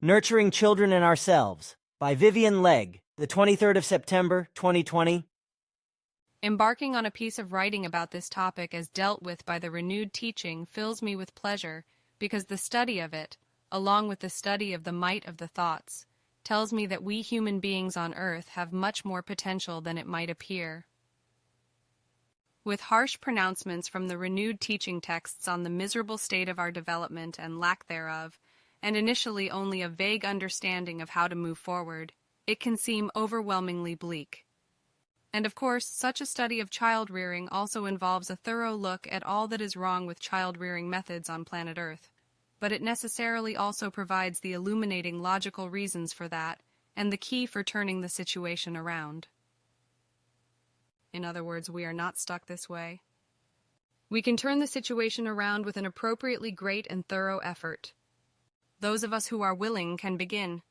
Nurturing Children and Ourselves by Vivienne Legg, the 23rd of September, 2020. Embarking on a piece of writing about this topic as dealt with by the renewed teaching fills me with pleasure because the study of it, along with the study of the might of the thoughts, tells me that we human beings on earth have much more potential than it might appear. With harsh pronouncements from the renewed teaching texts on the miserable state of our development and lack thereof, and initially only a vague understanding of how to move forward, it can seem overwhelmingly bleak. And of course, such a study of child-rearing also involves a thorough look at all that is wrong with child-rearing methods on planet Earth. But it necessarily also provides the illuminating logical reasons for that, and the key for turning the situation around. In other words, we are not stuck this way. We can turn the situation around with an appropriately great and thorough effort. Those of us who are willing can begin.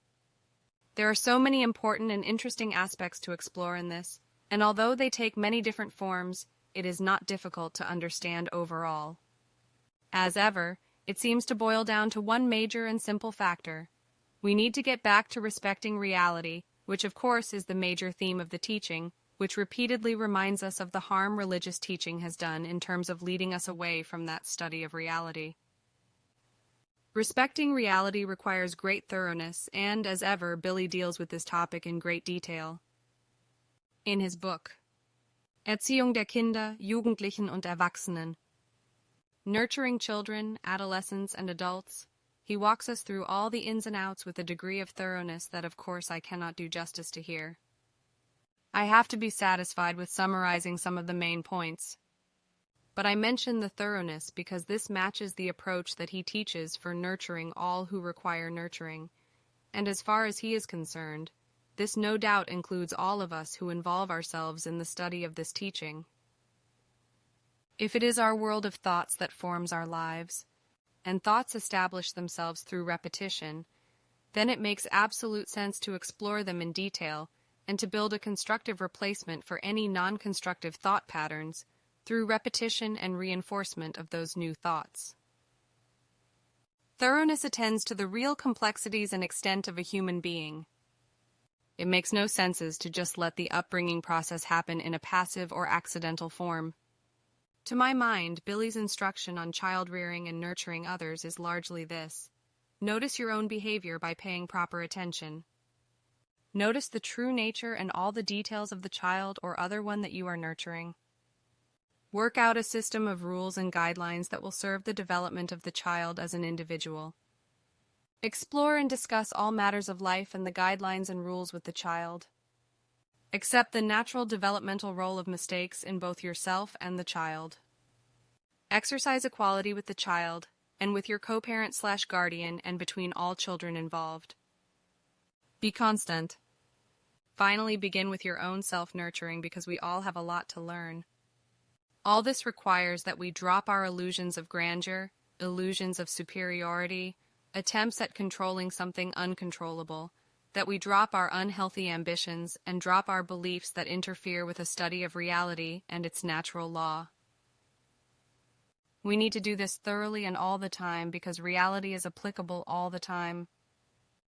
There are so many important and interesting aspects to explore in this, and although they take many different forms, it is not difficult to understand overall. As ever, it seems to boil down to one major and simple factor. We need to get back to respecting reality, which of course is the major theme of the teaching, which repeatedly reminds us of the harm religious teaching has done in terms of leading us away from that study of reality. Respecting reality requires great thoroughness, and, as ever, Billy deals with this topic in great detail. In his book, Erziehung der Kinder, Jugendlichen und Erwachsenen, Nurturing Children, Adolescents, and Adults, he walks us through all the ins and outs with a degree of thoroughness that, of course, I cannot do justice to here. I have to be satisfied with summarizing some of the main points. But I mention the thoroughness because this matches the approach that he teaches for nurturing all who require nurturing, and as far as he is concerned, this no doubt includes all of us who involve ourselves in the study of this teaching. If it is our world of thoughts that forms our lives, and thoughts establish themselves through repetition, then it makes absolute sense to explore them in detail and to build a constructive replacement for any non-constructive thought patterns through repetition and reinforcement of those new thoughts. Thoroughness attends to the real complexities and extent of a human being. It makes no sense to just let the upbringing process happen in a passive or accidental form. To my mind, Billy's instruction on child-rearing and nurturing others is largely this. Notice your own behavior by paying proper attention. Notice the true nature and all the details of the child or other one that you are nurturing. Work out a system of rules and guidelines that will serve the development of the child as an individual. Explore and discuss all matters of life and the guidelines and rules with the child. Accept the natural developmental role of mistakes in both yourself and the child. Exercise equality with the child and with your co-parent/guardian and between all children involved. Be constant. Finally, begin with your own self-nurturing because we all have a lot to learn. All this requires that we drop our illusions of grandeur, illusions of superiority, attempts at controlling something uncontrollable, that we drop our unhealthy ambitions and drop our beliefs that interfere with a study of reality and its natural law. We need to do this thoroughly and all the time because reality is applicable all the time.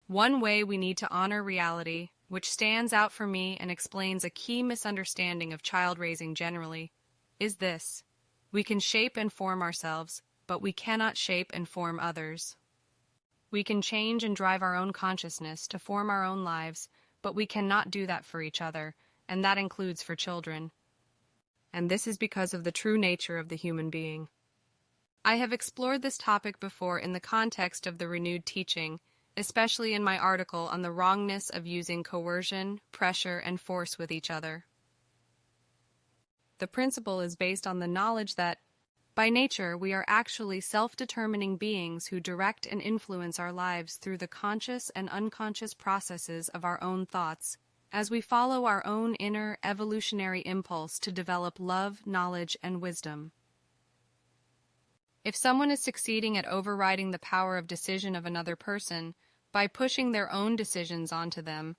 One way we need to honor reality, which stands out for me and explains a key misunderstanding of child raising generally, is this. We can shape and form ourselves, but we cannot shape and form others. We can change and drive our own consciousness to form our own lives, but we cannot do that for each other, and that includes for children. And this is because of the true nature of the human being. I have explored this topic before in the context of the renewed teaching, especially in my article on the wrongness of using coercion, pressure, and force with each other. The principle is based on the knowledge that, by nature, we are actually self-determining beings who direct and influence our lives through the conscious and unconscious processes of our own thoughts, as we follow our own inner evolutionary impulse to develop love, knowledge, and wisdom. If someone is succeeding at overriding the power of decision of another person by pushing their own decisions onto them,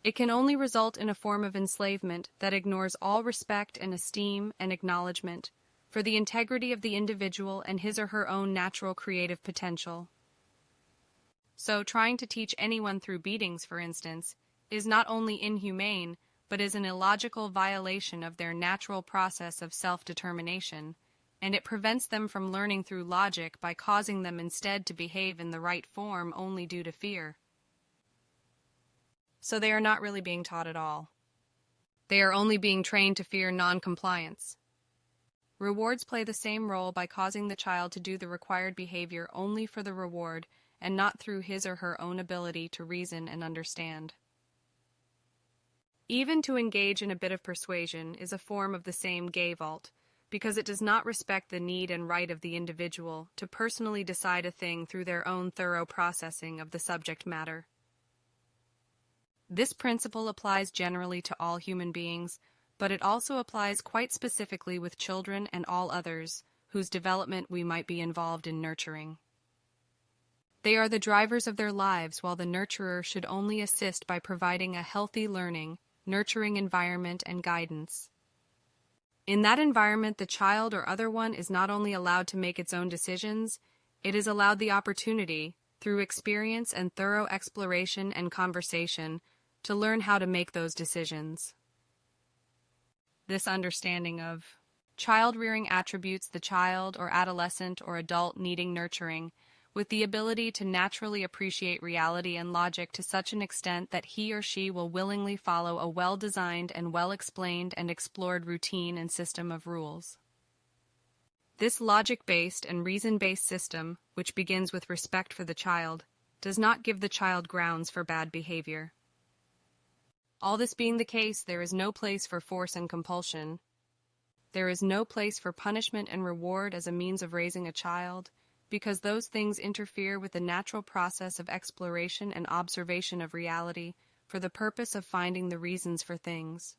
it can only result in a form of enslavement that ignores all respect and esteem and acknowledgement for the integrity of the individual and his or her own natural creative potential. So trying to teach anyone through beatings, for instance, is not only inhumane, but is an illogical violation of their natural process of self-determination, and it prevents them from learning through logic by causing them instead to behave in the right form only due to fear. So they are not really being taught at all. They are only being trained to fear non-compliance. Rewards play the same role by causing the child to do the required behavior only for the reward and not through his or her own ability to reason and understand. Even to engage in a bit of persuasion is a form of the same gestalt, because it does not respect the need and right of the individual to personally decide a thing through their own thorough processing of the subject matter. This principle applies generally to all human beings, but it also applies quite specifically with children and all others whose development we might be involved in nurturing. They are the drivers of their lives, while the nurturer should only assist by providing a healthy learning, nurturing environment and guidance. In that environment, the child or other one is not only allowed to make its own decisions, it is allowed the opportunity, through experience and thorough exploration and conversation, to learn how to make those decisions. This understanding of child-rearing attributes the child or adolescent or adult needing nurturing, with the ability to naturally appreciate reality and logic to such an extent that he or she will willingly follow a well-designed and well-explained and explored routine and system of rules. This logic-based and reason-based system, which begins with respect for the child, does not give the child grounds for bad behavior. All this being the case, there is no place for force and compulsion. There is no place for punishment and reward as a means of raising a child, because those things interfere with the natural process of exploration and observation of reality for the purpose of finding the reasons for things.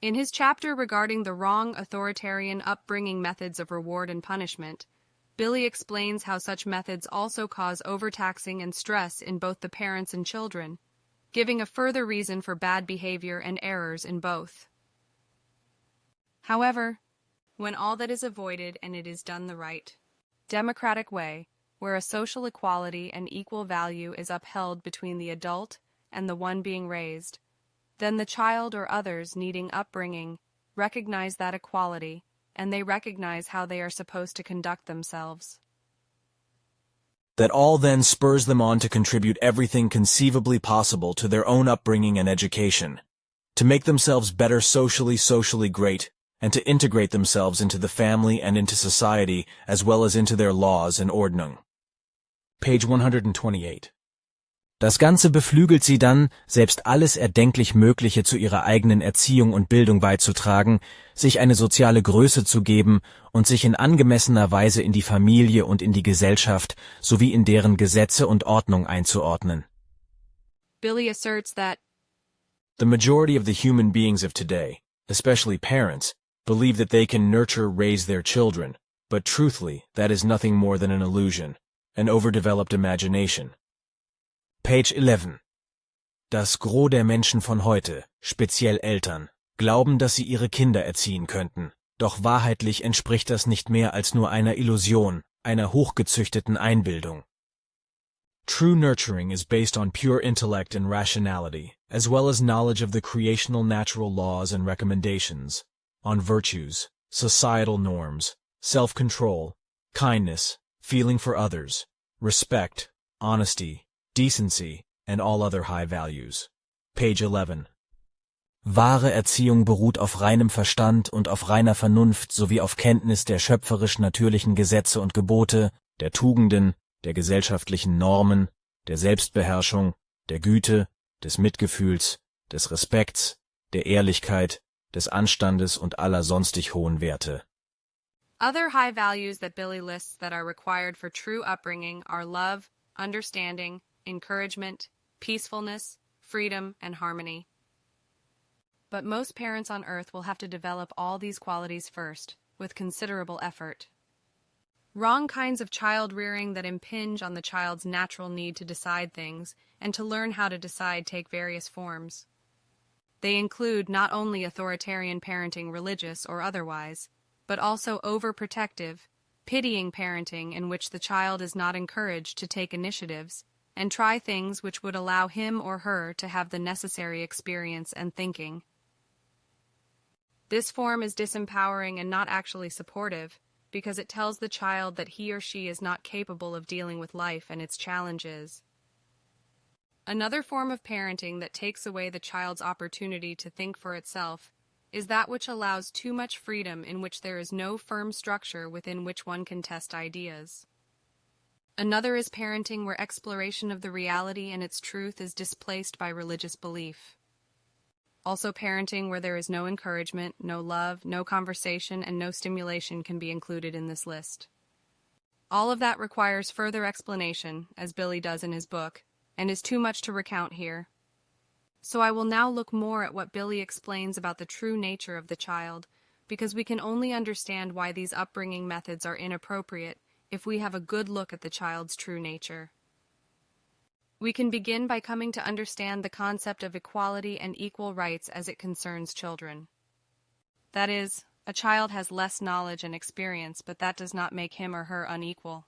In his chapter regarding the wrong authoritarian upbringing methods of reward and punishment, Billy explains how such methods also cause overtaxing and stress in both the parents and children, giving a further reason for bad behavior and errors in both. However, when all that is avoided and it is done the right, democratic way, where a social equality and equal value is upheld between the adult and the one being raised, then the child or others needing upbringing recognize that equality, and they recognize how they are supposed to conduct themselves. That all then spurs them on to contribute everything conceivably possible to their own upbringing and education, to make themselves better socially great, and to integrate themselves into the family and into society as well as into their laws and Ordnung. Page 128. Das Ganze beflügelt sie dann, selbst alles erdenklich Mögliche zu ihrer eigenen Erziehung und Bildung beizutragen, sich eine soziale Größe zu geben und sich in angemessener Weise in die Familie und in die Gesellschaft sowie in deren Gesetze und Ordnung einzuordnen. Billy asserts that The majority of the human beings of today, especially parents, believe that they can raise their children, but truthfully, that is nothing more than an illusion, an overdeveloped imagination. Page 11. Das Gros der Menschen von heute, speziell Eltern, glauben, dass sie ihre Kinder erziehen könnten. Doch wahrheitlich entspricht das nicht mehr als nur einer Illusion, einer hochgezüchteten Einbildung. True nurturing is based on pure intellect and rationality, as well as knowledge of the creational natural laws and recommendations, on virtues, societal norms, self-control, kindness, feeling for others, respect, honesty, decency, and all other high values. Page 11. Wahre Erziehung beruht auf reinem Verstand und auf reiner Vernunft sowie auf Kenntnis der schöpferisch natürlichen Gesetze und Gebote, der Tugenden, der gesellschaftlichen Normen, der Selbstbeherrschung, der Güte, des Mitgefühls, des Respekts, der Ehrlichkeit, des Anstandes und aller sonstig hohen Werte. other high values that Billy lists that are required for true upbringing are love, understanding, encouragement, peacefulness, freedom, and harmony. But most parents on Earth will have to develop all these qualities first, with considerable effort. Wrong kinds of child rearing that impinge on the child's natural need to decide things and to learn how to decide take various forms. They include not only authoritarian parenting, religious or otherwise, but also overprotective, pitying parenting in which the child is not encouraged to take initiatives and try things which would allow him or her to have the necessary experience and thinking. This form is disempowering and not actually supportive because it tells the child that he or she is not capable of dealing with life and its challenges. Another form of parenting that takes away the child's opportunity to think for itself is that which allows too much freedom in which there is no firm structure within which one can test ideas. Another is parenting where exploration of the reality and its truth is displaced by religious belief. Also parenting where there is no encouragement, no love, no conversation, and no stimulation can be included in this list. All of that requires further explanation, as Billy does in his book, and is too much to recount here. So I will now look more at what Billy explains about the true nature of the child, because we can only understand why these upbringing methods are inappropriate if we have a good look at the child's true nature. We can begin by coming to understand the concept of equality and equal rights as it concerns children. That is, a child has less knowledge and experience, but that does not make him or her unequal.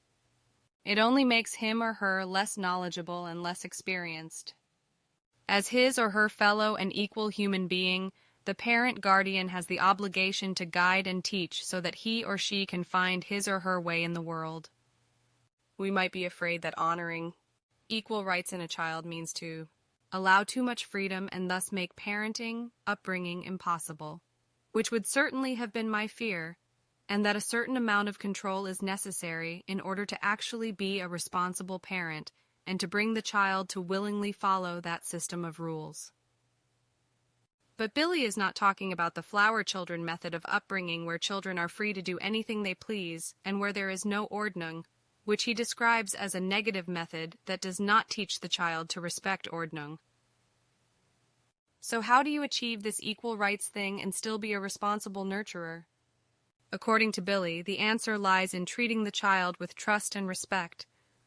It only makes him or her less knowledgeable and less experienced. As his or her fellow and equal human being, the parent guardian has the obligation to guide and teach so that he or she can find his or her way in the world. We might be afraid that honoring equal rights in a child means to allow too much freedom and thus make parenting, upbringing impossible, which would certainly have been my fear, and that a certain amount of control is necessary in order to actually be a responsible parent and to bring the child to willingly follow that system of rules. But Billy is not talking about the flower children method of upbringing where children are free to do anything they please and where there is no Ordnung, which he describes as a negative method that does not teach the child to respect Ordnung. So how do you achieve this equal rights thing and still be a responsible nurturer? According to Billy, the answer lies in treating the child with trust and respect,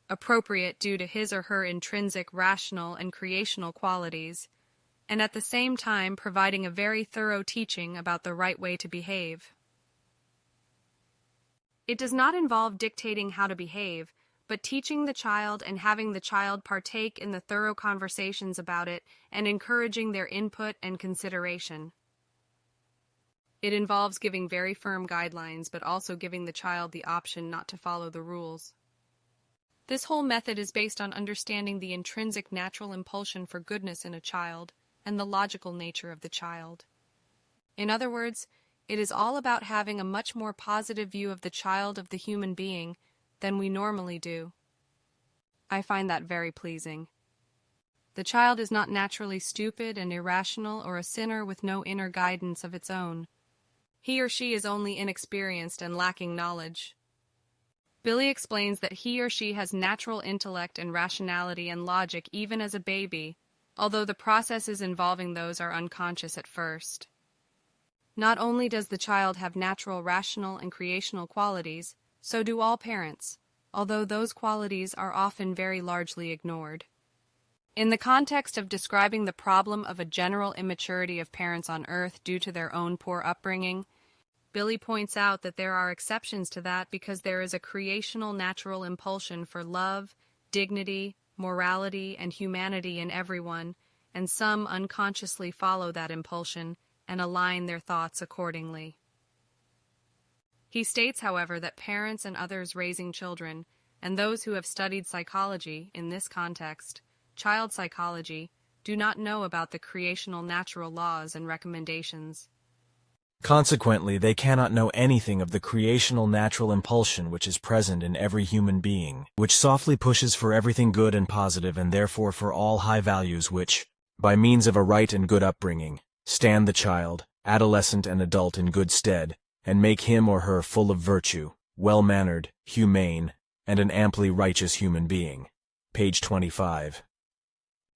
appropriate due to his or her intrinsic rational and creational qualities, and at the same time providing a very thorough teaching about the right way to behave. It does not involve dictating how to behave, but teaching the child and having the child partake in the thorough conversations about it and encouraging their input and consideration. It involves giving very firm guidelines, but also giving the child the option not to follow the rules. This whole method is based on understanding the intrinsic natural impulsion for goodness in a child and the logical nature of the child. In other words, it is all about having a much more positive view of the child of the human being than we normally do. I find that very pleasing. The child is not naturally stupid and irrational or a sinner with no inner guidance of its own. He or she is only inexperienced and lacking knowledge. Billy explains that he or she has natural intellect and rationality and logic even as a baby, although the processes involving those are unconscious at first. Not only does the child have natural rational and creational qualities, so do all parents, although those qualities are often very largely ignored. In the context of describing the problem of a general immaturity of parents on Earth due to their own poor upbringing, Billy points out that there are exceptions to that because there is a creational natural impulsion for love, dignity, morality, and humanity in everyone, and some unconsciously follow that impulsion and align their thoughts accordingly. He states, however, that parents and others raising children, and those who have studied psychology in this context, child psychology, do not know about the creational natural laws and recommendations. Consequently, they cannot know anything of the creational natural impulsion which is present in every human being, which softly pushes for everything good and positive and therefore for all high values which, by means of a right and good upbringing, stand the child, adolescent and adult in good stead, and make him or her full of virtue, well-mannered, humane, and an amply righteous human being. Page 25.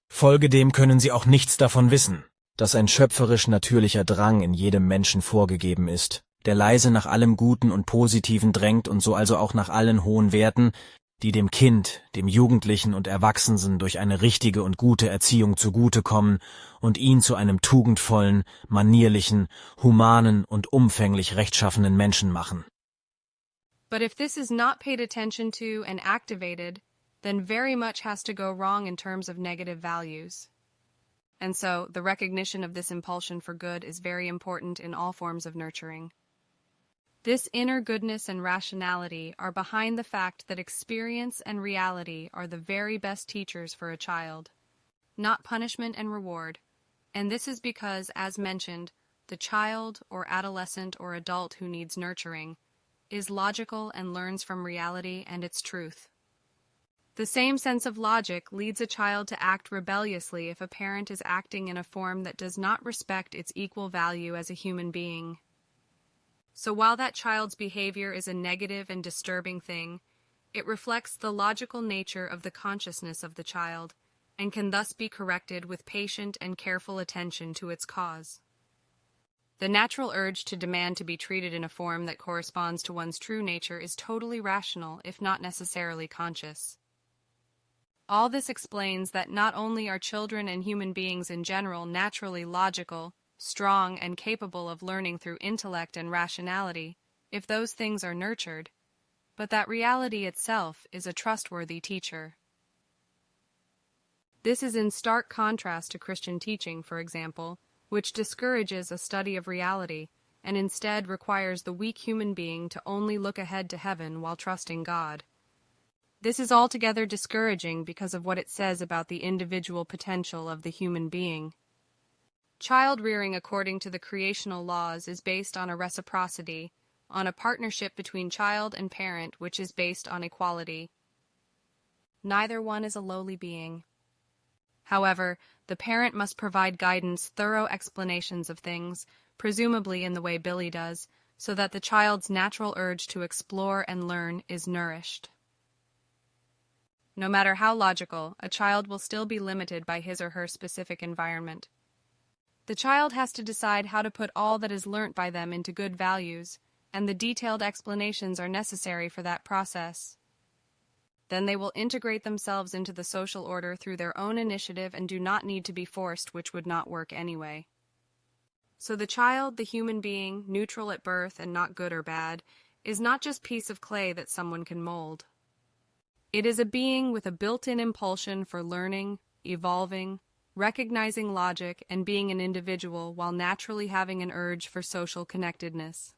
Folgedem können sie auch nichts davon wissen, dass ein schöpferisch natürlicher Drang in jedem Menschen vorgegeben ist, der leise nach allem Guten und Positiven drängt und so also auch nach allen hohen Werten, die dem Kind, dem Jugendlichen und Erwachsenen durch eine richtige und gute Erziehung zugutekommen und ihn zu einem tugendvollen, manierlichen, humanen und umfänglich rechtschaffenen Menschen machen. But if this is not paid attention to and activated, then very much has to go wrong in terms of negative values. And so, the recognition of this impulsion for good is very important in all forms of nurturing. This inner goodness and rationality are behind the fact that experience and reality are the very best teachers for a child, not punishment and reward. And this is because, as mentioned, the child or adolescent or adult who needs nurturing is logical and learns from reality and its truth. The same sense of logic leads a child to act rebelliously if a parent is acting in a form that does not respect its equal value as a human being. So while that child's behavior is a negative and disturbing thing, it reflects the logical nature of the consciousness of the child and can thus be corrected with patient and careful attention to its cause. The natural urge to demand to be treated in a form that corresponds to one's true nature is totally rational, if not necessarily conscious. All this explains that not only are children and human beings in general naturally logical, strong, and capable of learning through intellect and rationality, if those things are nurtured, but that reality itself is a trustworthy teacher. This is in stark contrast to Christian teaching, for example, which discourages a study of reality and instead requires the weak human being to only look ahead to heaven while trusting God. This is altogether discouraging because of what it says about the individual potential of the human being. Child rearing according to the creational laws is based on a reciprocity, on a partnership between child and parent which is based on equality. Neither one is a lowly being. However, the parent must provide guidance, thorough explanations of things, presumably in the way Billy does, so that the child's natural urge to explore and learn is nourished. No matter how logical, a child will still be limited by his or her specific environment. The child has to decide how to put all that is learnt by them into good values, and the detailed explanations are necessary for that process. Then they will integrate themselves into the social order through their own initiative and do not need to be forced, which would not work anyway. So the child, the human being, neutral at birth and not good or bad, is not just piece of clay that someone can mold. It is a being with a built-in impulsion for learning, evolving, recognizing logic, and being an individual while naturally having an urge for social connectedness.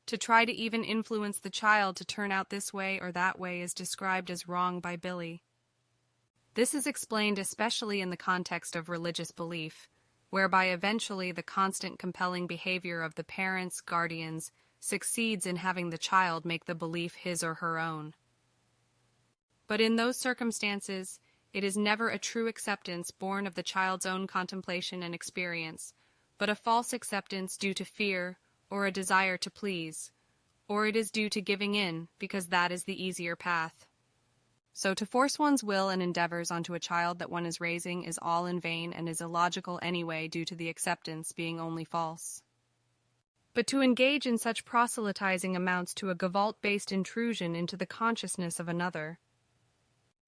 To try to even influence the child to turn out this way or that way is described as wrong by Billy. This is explained especially in the context of religious belief, whereby eventually the constant compelling behavior of the parents, guardians, succeeds in having the child make the belief his or her own. But in those circumstances, it is never a true acceptance born of the child's own contemplation and experience, but a false acceptance due to fear or a desire to please, or it is due to giving in because that is the easier path. So to force one's will and endeavors onto a child that one is raising is all in vain and is illogical anyway due to the acceptance being only false. But to engage in such proselytizing amounts to a Gewalt-based intrusion into the consciousness of another.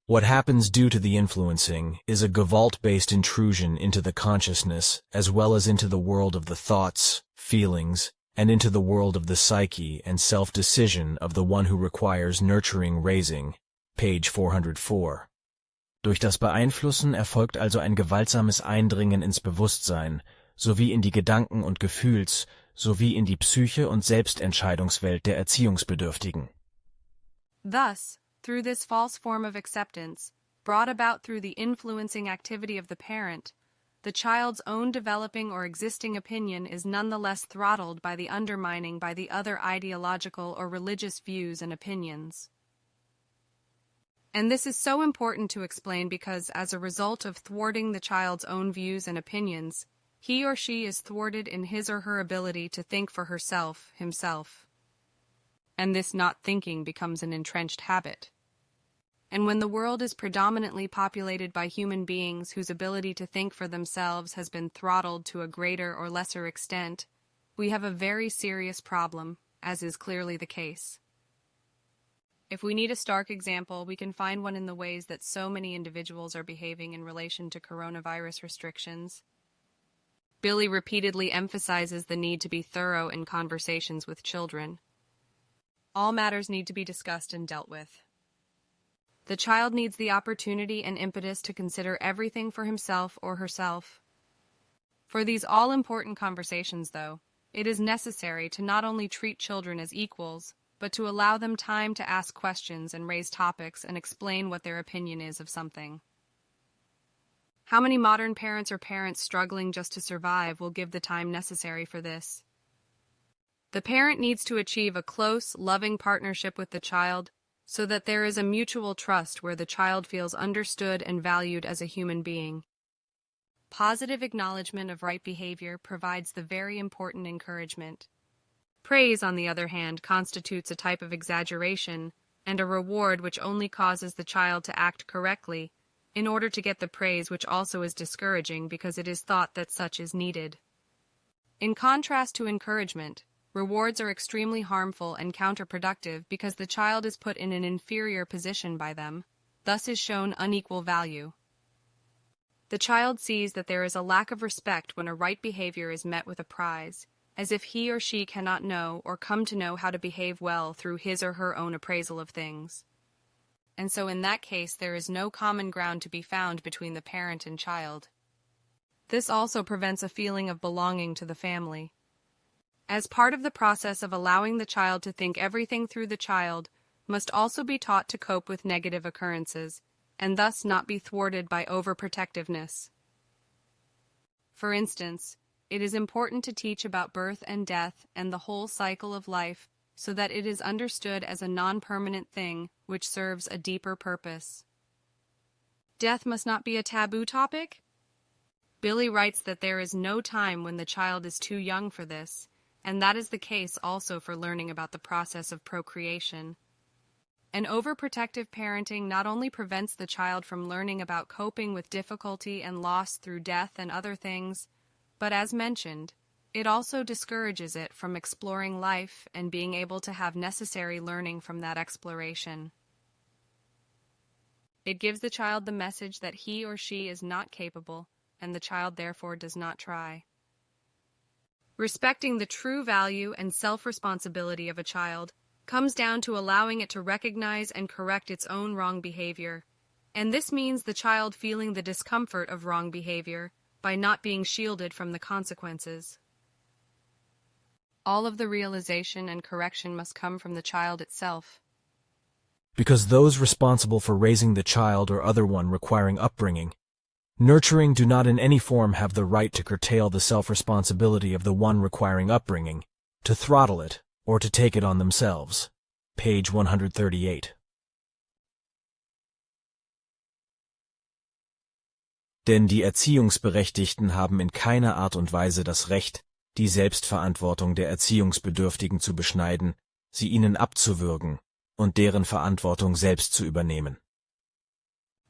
What happens due to the influencing is a Gewalt-based intrusion into the consciousness as well as into the world of the thoughts, feelings, and into the world of the psyche and self-decision of the one who requires nurturing raising. Page 404. Durch das Beeinflussen erfolgt also ein gewaltsames Eindringen ins Bewusstsein, sowie in die Gedanken- und Gefühls- sowie in die Psyche- und Selbstentscheidungswelt der Erziehungsbedürftigen. Thus, through this false form of acceptance, brought about through the influencing activity of the parent, the child's own developing or existing opinion is nonetheless throttled by the undermining by the other ideological or religious views and opinions. And this is so important to explain because, as a result of thwarting the child's own views and opinions, he or she is thwarted in his or her ability to think for herself, himself. And this not thinking becomes an entrenched habit. And when the world is predominantly populated by human beings whose ability to think for themselves has been throttled to a greater or lesser extent, we have a very serious problem, as is clearly the case. If we need a stark example, we can find one in the ways that so many individuals are behaving in relation to coronavirus restrictions. Billy repeatedly emphasizes the need to be thorough in conversations with children. all matters need to be discussed and dealt with. The child needs the opportunity and impetus to consider everything for himself or herself. For these all-important conversations, though, it is necessary to not only treat children as equals, but to allow them time to ask questions and raise topics and explain what their opinion is of something. How many modern parents or parents struggling just to survive will give the time necessary for this? The parent needs to achieve a close, loving partnership with the child so that there is a mutual trust where the child feels understood and valued as a human being. Positive acknowledgement of right behavior provides the very important encouragement. Praise, on the other hand, constitutes a type of exaggeration and a reward which only causes the child to act correctly in order to get the praise, which also is discouraging because it is thought that such is needed. In contrast to encouragement, rewards are extremely harmful and counterproductive because the child is put in an inferior position by them, thus is shown unequal value. The child sees that there is a lack of respect when a right behavior is met with a prize, as if he or she cannot know or come to know how to behave well through his or her own appraisal of things. And so in that case there is no common ground to be found between the parent and child. This also prevents a feeling of belonging to the family. As part of the process of allowing the child to think everything through, the child must also be taught to cope with negative occurrences, and thus not be thwarted by overprotectiveness. For instance, it is important to teach about birth and death and the whole cycle of life so that it is understood as a non-permanent thing which serves a deeper purpose. Death must not be a taboo topic? Billy writes that there is no time when the child is too young for this, and that is the case also for learning about the process of procreation. An overprotective parenting not only prevents the child from learning about coping with difficulty and loss through death and other things, but as mentioned, it also discourages it from exploring life and being able to have necessary learning from that exploration. It gives the child the message that he or she is not capable, and the child therefore does not try. Respecting the true value and self-responsibility of a child comes down to allowing it to recognize and correct its own wrong behavior, and this means the child feeling the discomfort of wrong behavior by not being shielded from the consequences. All of the realization and correction must come from the child itself. Because those responsible for raising the child or other one requiring upbringing, nurturing do not in any form have the right to curtail the self-responsibility of the one requiring upbringing, to throttle it, or to take it on themselves. Page 138. Denn die Erziehungsberechtigten haben in keiner Art und Weise das Recht, die Selbstverantwortung der Erziehungsbedürftigen zu beschneiden, sie ihnen abzuwürgen und deren Verantwortung selbst zu übernehmen.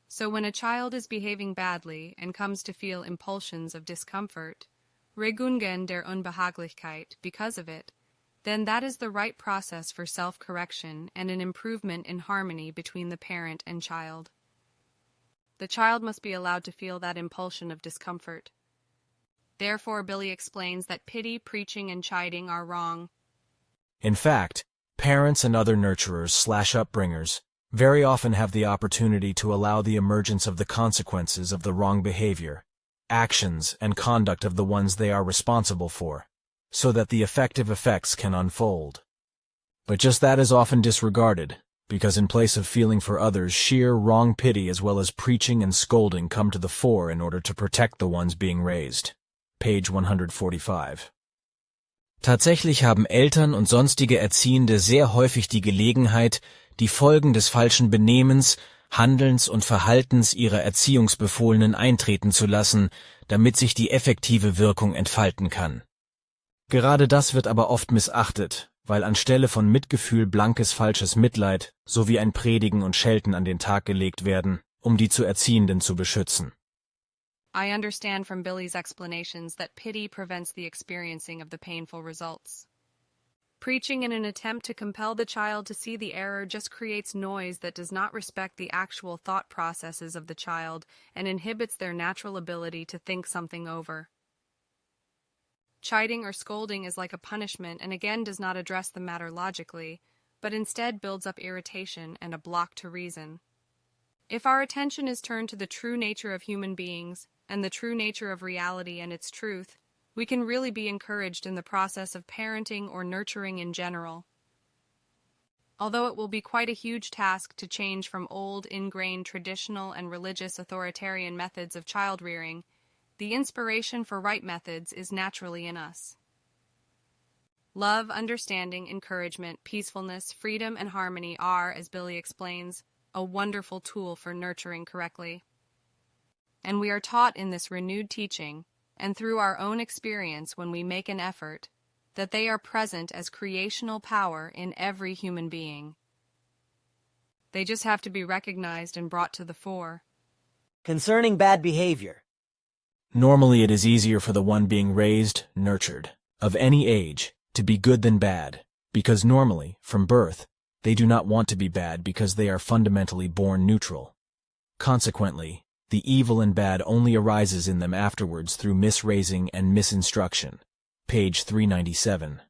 So when a child is behaving badly and comes to feel impulsions of discomfort, Regungen der Unbehaglichkeit, because of it, then that is the right process for self-correction and an improvement in harmony between the parent and child. The child must be allowed to feel that impulsion of discomfort. Therefore, Billy explains that pity, preaching, and chiding are wrong. In fact, parents and other nurturers/upbringers very often have the opportunity to allow the emergence of the consequences of the wrong behavior, actions, and conduct of the ones they are responsible for, so that the effective effects can unfold. But just that is often disregarded, because in place of feeling for others, sheer wrong pity as well as preaching and scolding come to the fore in order to protect the ones being raised. Page 145. Tatsächlich haben Eltern und sonstige Erziehende sehr häufig die Gelegenheit, die Folgen des falschen Benehmens, Handelns und Verhaltens ihrer Erziehungsbefohlenen eintreten zu lassen, damit sich die effektive Wirkung entfalten kann. Gerade das wird aber oft missachtet, weil anstelle von Mitgefühl blankes falsches Mitleid sowie ein Predigen und Schelten an den Tag gelegt werden, um die zu Erziehenden zu beschützen. I understand from Billy's explanations that pity prevents the experiencing of the painful results. Preaching in an attempt to compel the child to see the error just creates noise that does not respect the actual thought processes of the child and inhibits their natural ability to think something over. Chiding or scolding is like a punishment and again does not address the matter logically, but instead builds up irritation and a block to reason. If our attention is turned to the true nature of human beings and the true nature of reality and its truth, we can really be encouraged in the process of parenting or nurturing in general. Although it will be quite a huge task to change from old, ingrained traditional and religious authoritarian methods of child rearing, the inspiration for right methods is naturally in us. Love, understanding, encouragement, peacefulness, freedom, and harmony are, as Billy explains, a wonderful tool for nurturing correctly. And we are taught in this renewed teaching, and through our own experience when we make an effort, that they are present as creational power in every human being. They just have to be recognized and brought to the fore. Concerning bad behavior. Normally it is easier for the one being raised, nurtured, of any age, to be good than bad, because normally, from birth, they do not want to be bad because they are fundamentally born neutral. Consequently, the evil and bad only arises in them afterwards through misraising and misinstruction. Page 397.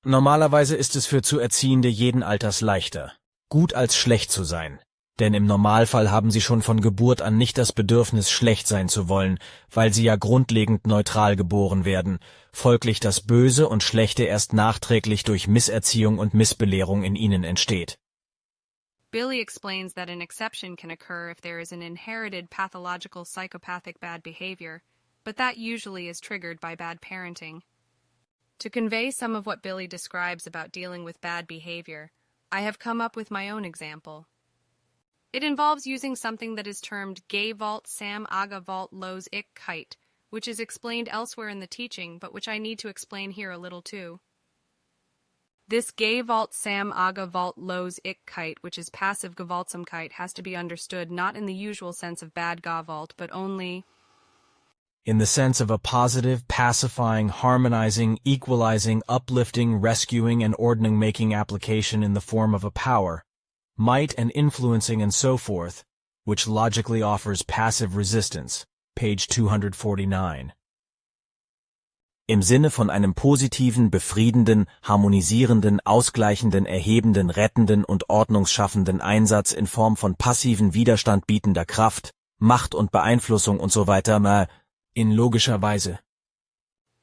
Normalerweise ist es für zu Erziehende jeden Alters leichter, gut als schlecht zu sein. Denn im Normalfall haben sie schon von Geburt an nicht das Bedürfnis, schlecht sein zu wollen, weil sie ja grundlegend neutral geboren werden, folglich das Böse und Schlechte erst nachträglich durch Misserziehung und Missbelehrung in ihnen entsteht. Billy explains that an exception can occur if there is an inherited pathological psychopathic bad behavior, but that usually is triggered by bad parenting. To convey some of what Billy describes about dealing with bad behavior, I have come up with my own example. It involves using something that is termed Gevalt Sam Aga Valt Los Ik Kite, which is explained elsewhere in the teaching, but which I need to explain here a little too. This Gevalt Sam Aga Valt Los Ik Kite, which is passive Gewaltsamkeit, has to be understood not in the usual sense of bad Gavalt, but only In the sense of a positive, pacifying, harmonizing, equalizing, uplifting, rescuing, and ordning-making application in the form of a power, might and influencing and so forth, which logically offers passive resistance. Page 249. Im Sinne von einem positiven, befriedenden, harmonisierenden, ausgleichenden, erhebenden, rettenden und ordnungsschaffenden Einsatz in Form von passiven Widerstand bietender Kraft, Macht und Beeinflussung und so weiter, In logischer Weise.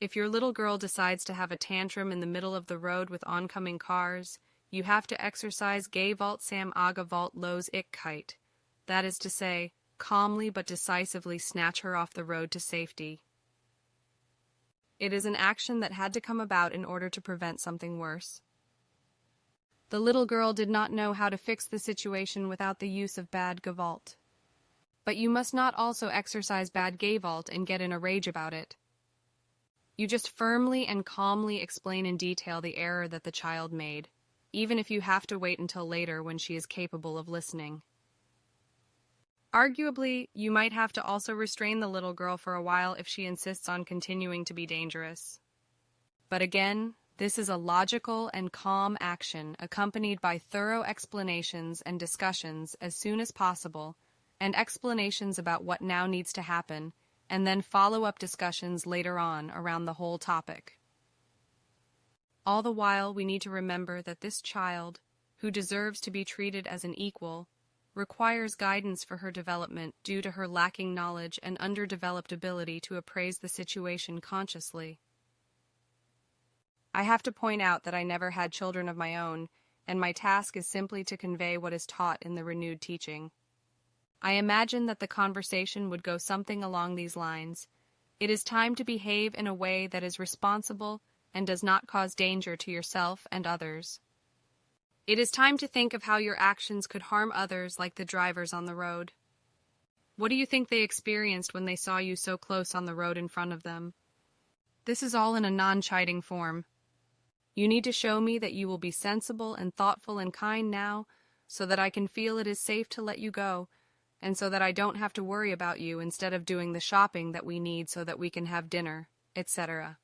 if your little girl decides to have a tantrum in the middle of the road with oncoming cars, you have to exercise Gevalt Sam Aga Valt Los Ik Kite. That is to say, calmly but decisively snatch her off the road to safety. It is an action that had to come about in order to prevent something worse. The little girl did not know how to fix the situation without the use of bad Gewalt. But you must not also exercise bad Gewalt and get in a rage about it. You just firmly and calmly explain in detail the error that the child made, even if you have to wait until later when she is capable of listening. Arguably, you might have to also restrain the little girl for a while if she insists on continuing to be dangerous. But again, this is a logical and calm action accompanied by thorough explanations and discussions as soon as possible, and explanations about what now needs to happen, and then follow-up discussions later on around the whole topic. All the while, we need to remember that this child, who deserves to be treated as an equal, requires guidance for her development due to her lacking knowledge and underdeveloped ability to appraise the situation consciously. I have to point out that I never had children of my own, and my task is simply to convey what is taught in the renewed teaching. I imagine that the conversation would go something along these lines. It is time to behave in a way that is responsible and does not cause danger to yourself and others. It is time to think of how your actions could harm others, like the drivers on the road. What do you think they experienced when they saw you so close on the road in front of them? This is all in a non-chiding form. You need to show me that you will be sensible and thoughtful and kind now, so that I can feel it is safe to let you go, and so that I don't have to worry about you instead of doing the shopping that we need so that we can have dinner, etc.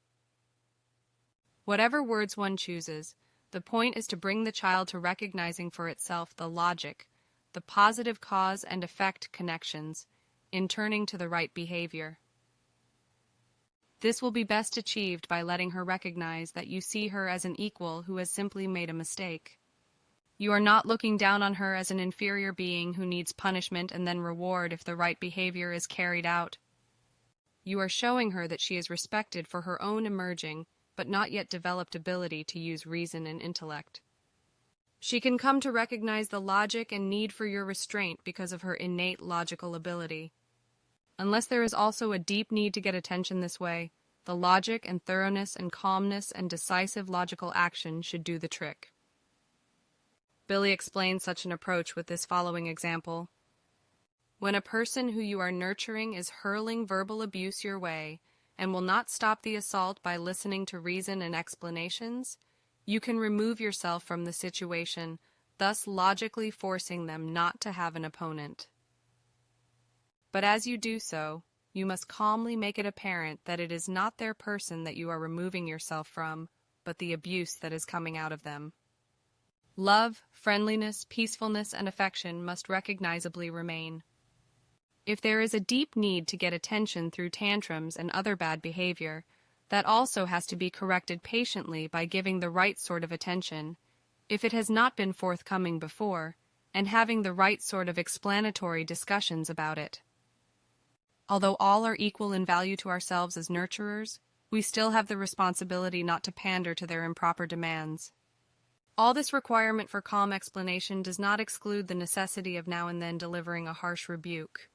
Whatever words one chooses, the point is to bring the child to recognizing for itself the logic, the positive cause and effect connections, in turning to the right behavior. This will be best achieved by letting her recognize that you see her as an equal who has simply made a mistake. You are not looking down on her as an inferior being who needs punishment and then reward if the right behavior is carried out. You are showing her that she is respected for her own emerging, but not yet developed ability to use reason and intellect. She can come to recognize the logic and need for your restraint because of her innate logical ability. Unless there is also a deep need to get attention this way, the logic and thoroughness and calmness and decisive logical action should do the trick. Billy explains such an approach with this following example. When a person who you are nurturing is hurling verbal abuse your way and will not stop the assault by listening to reason and explanations, you can remove yourself from the situation, thus logically forcing them not to have an opponent. But as you do so, you must calmly make it apparent that it is not their person that you are removing yourself from, but the abuse that is coming out of them. Love, friendliness, peacefulness, and affection must recognizably remain. If there is a deep need to get attention through tantrums and other bad behavior, that also has to be corrected patiently by giving the right sort of attention, if it has not been forthcoming before, and having the right sort of explanatory discussions about it. Although all are equal in value to ourselves as nurturers, we still have the responsibility not to pander to their improper demands. All this requirement for calm explanation does not exclude the necessity of now and then delivering a harsh rebuke.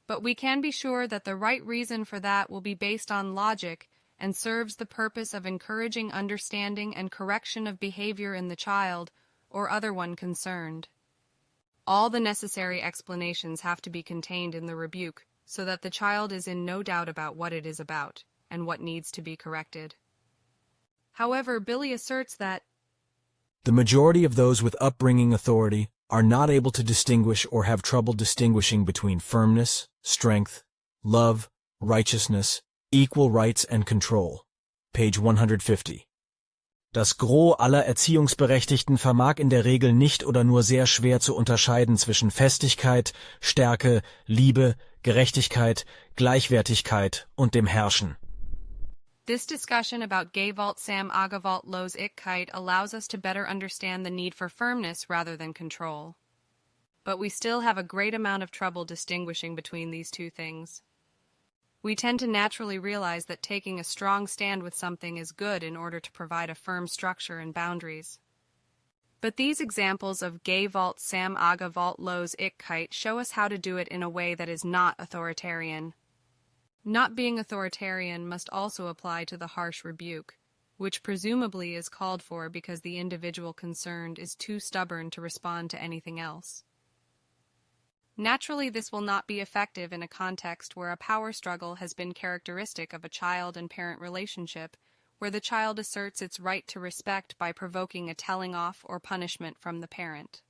But we can be sure that the right reason for that will be based on logic and serves the purpose of encouraging understanding and correction of behavior in the child or other one concerned. All the necessary explanations have to be contained in the rebuke so that the child is in no doubt about what it is about and what needs to be corrected. However, Billy asserts that The majority of those with upbringing authority are not able to distinguish or have trouble distinguishing between firmness, strength, love, righteousness, equal rights and control. Page 150. Das Gros aller Erziehungsberechtigten vermag in der Regel nicht oder nur sehr schwer zu unterscheiden zwischen Festigkeit, Stärke, Liebe, Gerechtigkeit, Gleichwertigkeit und dem Herrschen. This discussion about Gevalt Sam Agavalt Los Ickheit allows us to better understand the need for firmness rather than control. But we still have a great amount of trouble distinguishing between these two things. We tend to naturally realize that taking a strong stand with something is good in order to provide a firm structure and boundaries. But these examples of Gevalt Sam Agavalt Los Ickheit show us how to do it in a way that is not authoritarian. Not being authoritarian must also apply to the harsh rebuke, which presumably is called for because the individual concerned is too stubborn to respond to anything else. Naturally, this will not be effective in a context where a power struggle has been characteristic of a child and parent relationship, where the child asserts its right to respect by provoking a telling off or punishment from the parent.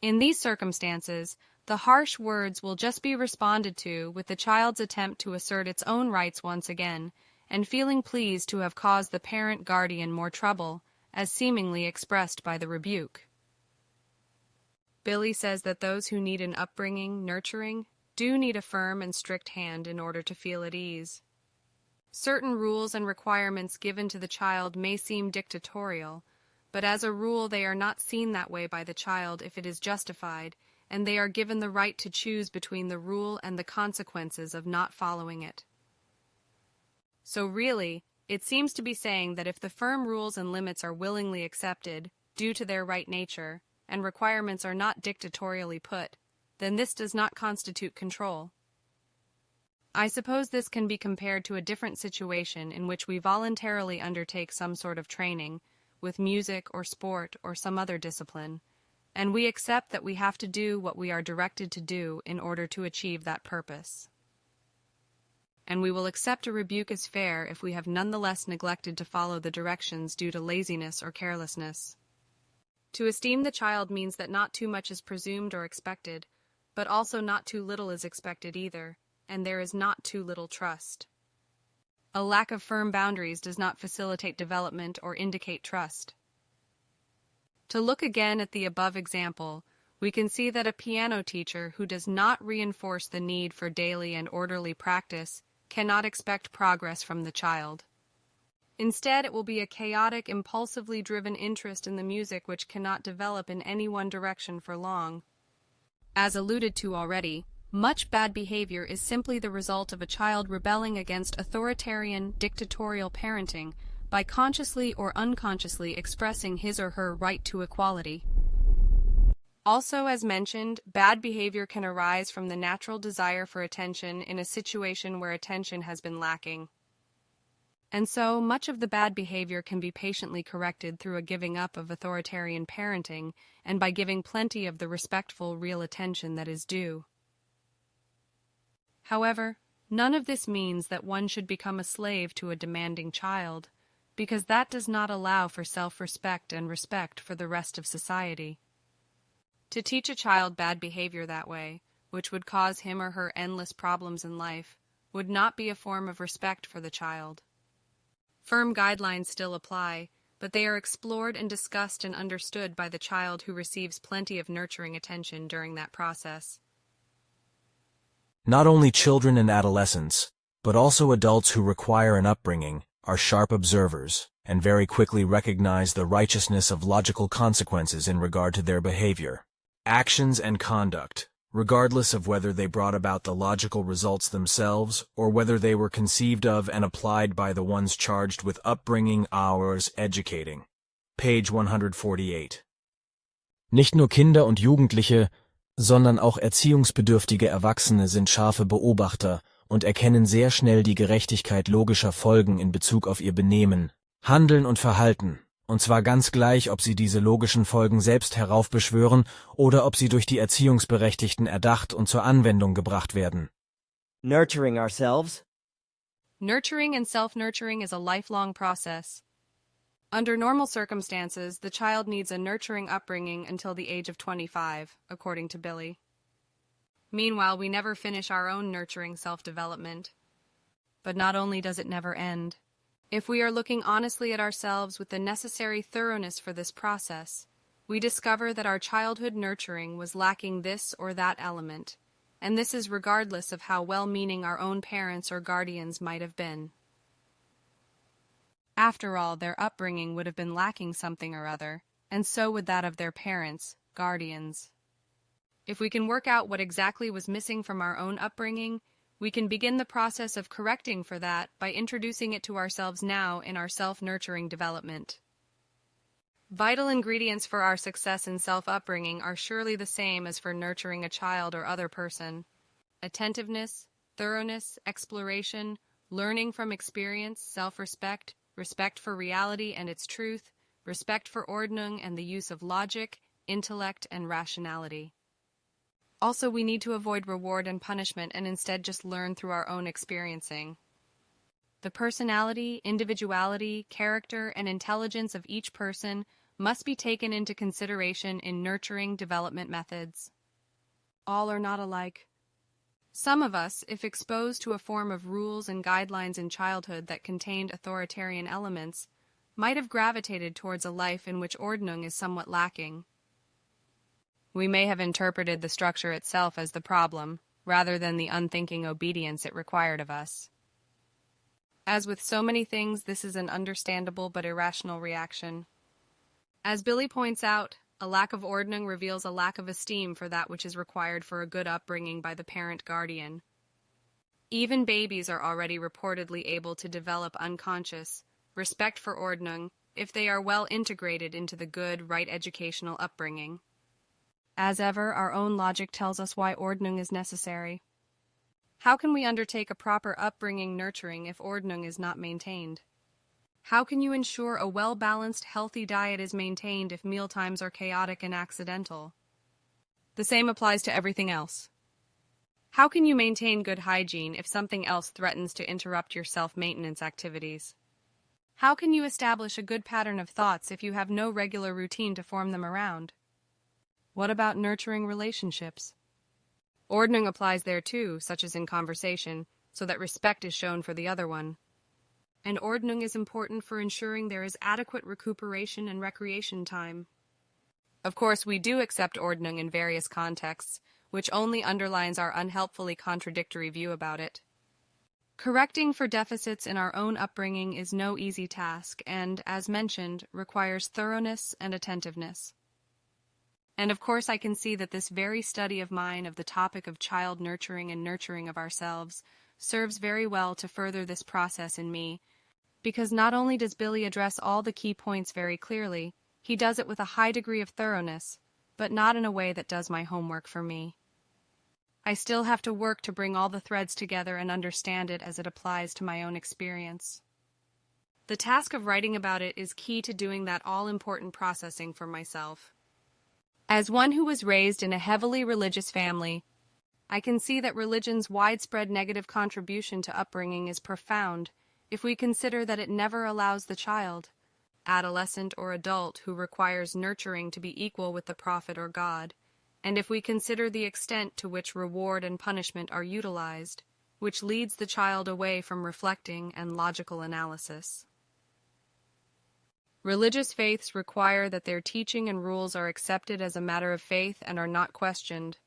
In these circumstances, the harsh words will just be responded to with the child's attempt to assert its own rights once again, and feeling pleased to have caused the parent guardian more trouble, as seemingly expressed by the rebuke. Billy says that those who need an upbringing, nurturing, do need a firm and strict hand in order to feel at ease. Certain rules and requirements given to the child may seem dictatorial, but as a rule they are not seen that way by the child if it is justified, and they are given the right to choose between the rule and the consequences of not following it. So really, it seems to be saying that if the firm rules and limits are willingly accepted, due to their right nature, and requirements are not dictatorially put, then this does not constitute control. I suppose this can be compared to a different situation in which we voluntarily undertake some sort of training, with music or sport or some other discipline, and we accept that we have to do what we are directed to do in order to achieve that purpose. And we will accept a rebuke as fair if we have nonetheless neglected to follow the directions due to laziness or carelessness. To esteem the child means that not too much is presumed or expected, but also not too little is expected either, and there is not too little trust. A lack of firm boundaries does not facilitate development or indicate trust. To look again at the above example, we can see that a piano teacher who does not reinforce the need for daily and orderly practice cannot expect progress from the child. Instead, it will be a chaotic, impulsively driven interest in the music which cannot develop in any one direction for long. As alluded to already, much bad behavior is simply the result of a child rebelling against authoritarian, dictatorial parenting by consciously or unconsciously expressing his or her right to equality. Also, as mentioned, bad behavior can arise from the natural desire for attention in a situation where attention has been lacking. And so, much of the bad behavior can be patiently corrected through a giving up of authoritarian parenting and by giving plenty of the respectful, real attention that is due. However, none of this means that one should become a slave to a demanding child, because that does not allow for self-respect and respect for the rest of society. To teach a child bad behavior that way, which would cause him or her endless problems in life, would not be a form of respect for the child. Firm guidelines still apply, but they are explored and discussed and understood by the child who receives plenty of nurturing attention during that process. Not only children and adolescents, but also adults who require an upbringing, are sharp observers, and very quickly recognize the righteousness of logical consequences in regard to their behavior. Actions and conduct, regardless of whether they brought about the logical results themselves or whether they were conceived of and applied by the ones charged with upbringing, ours, educating. Page 148. Nicht nur Kinder und Jugendliche, sondern auch erziehungsbedürftige Erwachsene sind scharfe Beobachter und erkennen sehr schnell die Gerechtigkeit logischer Folgen in Bezug auf ihr Benehmen, Handeln und Verhalten, und zwar ganz gleich, ob sie diese logischen Folgen selbst heraufbeschwören oder ob sie durch die Erziehungsberechtigten erdacht und zur Anwendung gebracht werden. Nurturing ourselves. Nurturing and self-nurturing is a lifelong process. Under normal circumstances, the child needs a nurturing upbringing until the age of 25, according to Billy. Meanwhile, we never finish our own nurturing self-development. But not only does it never end. If we are looking honestly at ourselves with the necessary thoroughness for this process, we discover that our childhood nurturing was lacking this or that element, and this is regardless of how well-meaning our own parents or guardians might have been. After all, their upbringing would have been lacking something or other, and so would that of their parents, guardians. If we can work out what exactly was missing from our own upbringing, we can begin the process of correcting for that by introducing it to ourselves now in our self-nurturing development. Vital ingredients for our success in self-upbringing are surely the same as for nurturing a child or other person. Attentiveness, thoroughness, exploration, learning from experience, self-respect, respect for reality and its truth, respect for Ordnung and the use of logic, intellect, and rationality. Also, we need to avoid reward and punishment and instead just learn through our own experiencing. The personality, individuality, character, and intelligence of each person must be taken into consideration in nurturing development methods. All are not alike. Some of us, if exposed to a form of rules and guidelines in childhood that contained authoritarian elements, might have gravitated towards a life in which Ordnung is somewhat lacking. We may have interpreted the structure itself as the problem, rather than the unthinking obedience it required of us. As with so many things, this is an understandable but irrational reaction. As Billy points out, a lack of Ordnung reveals a lack of esteem for that which is required for a good upbringing by the parent guardian. Even babies are already reportedly able to develop unconscious respect for Ordnung if they are well integrated into the good, right educational upbringing. As ever, our own logic tells us why Ordnung is necessary. How can we undertake a proper upbringing nurturing if Ordnung is not maintained? How can you ensure a well-balanced, healthy diet is maintained if mealtimes are chaotic and accidental? The same applies to everything else. How can you maintain good hygiene if something else threatens to interrupt your self-maintenance activities? How can you establish a good pattern of thoughts if you have no regular routine to form them around? What about nurturing relationships? Ordnung applies there too, such as in conversation, so that respect is shown for the other one. And Ordnung is important for ensuring there is adequate recuperation and recreation time. Of course, we do accept Ordnung in various contexts, which only underlines our unhelpfully contradictory view about it. Correcting for deficits in our own upbringing is no easy task and, as mentioned, requires thoroughness and attentiveness. And of course I can see that this very study of mine of the topic of child nurturing and nurturing of ourselves serves very well to further this process in me, because not only does Billy address all the key points very clearly, he does it with a high degree of thoroughness, but not in a way that does my homework for me. I still have to work to bring all the threads together and understand it as it applies to my own experience. The task of writing about it is key to doing that all-important processing for myself. As one who was raised in a heavily religious family, I can see that religion's widespread negative contribution to upbringing is profound if we consider that it never allows the child, adolescent or adult who requires nurturing to be equal with the prophet or God, and if we consider the extent to which reward and punishment are utilized, which leads the child away from reflecting and logical analysis. Religious faiths require that their teaching and rules are accepted as a matter of faith and are not questioned.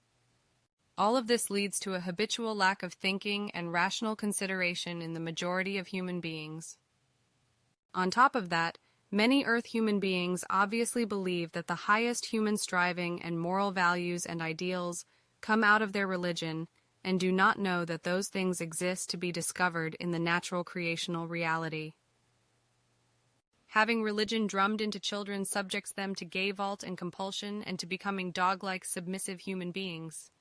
All of this leads to a habitual lack of thinking and rational consideration in the majority of human beings. On top of that, many Earth human beings obviously believe that the highest human striving and moral values and ideals come out of their religion and do not know that those things exist to be discovered in the natural creational reality. Having religion drummed into children subjects them to gay vault and compulsion and to becoming dog-like submissive human beings.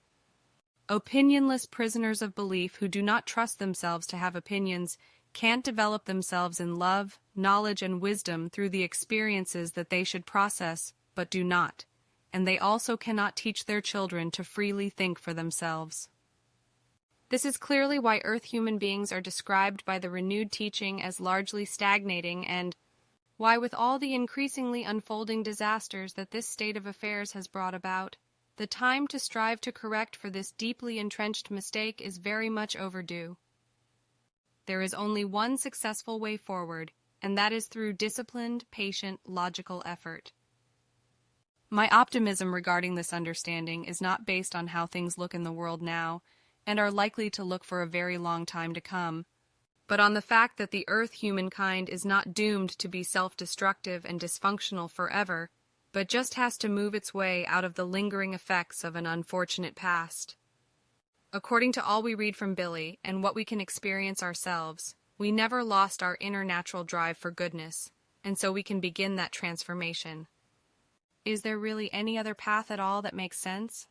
Opinionless prisoners of belief who do not trust themselves to have opinions can't develop themselves in love, knowledge, and wisdom through the experiences that they should process, but do not, and they also cannot teach their children to freely think for themselves. This is clearly why Earth human beings are described by the renewed teaching as largely stagnating and why, with all the increasingly unfolding disasters that this state of affairs has brought about, the time to strive to correct for this deeply entrenched mistake is very much overdue. There is only one successful way forward, and that is through disciplined, patient, logical effort. My optimism regarding this understanding is not based on how things look in the world now, and are likely to look for a very long time to come, but on the fact that the Earth humankind is not doomed to be self-destructive and dysfunctional forever, but just has to move its way out of the lingering effects of an unfortunate past. According to all we read from Billy and what we can experience ourselves, we never lost our inner natural drive for goodness, and so we can begin that transformation. Is there really any other path at all that makes sense?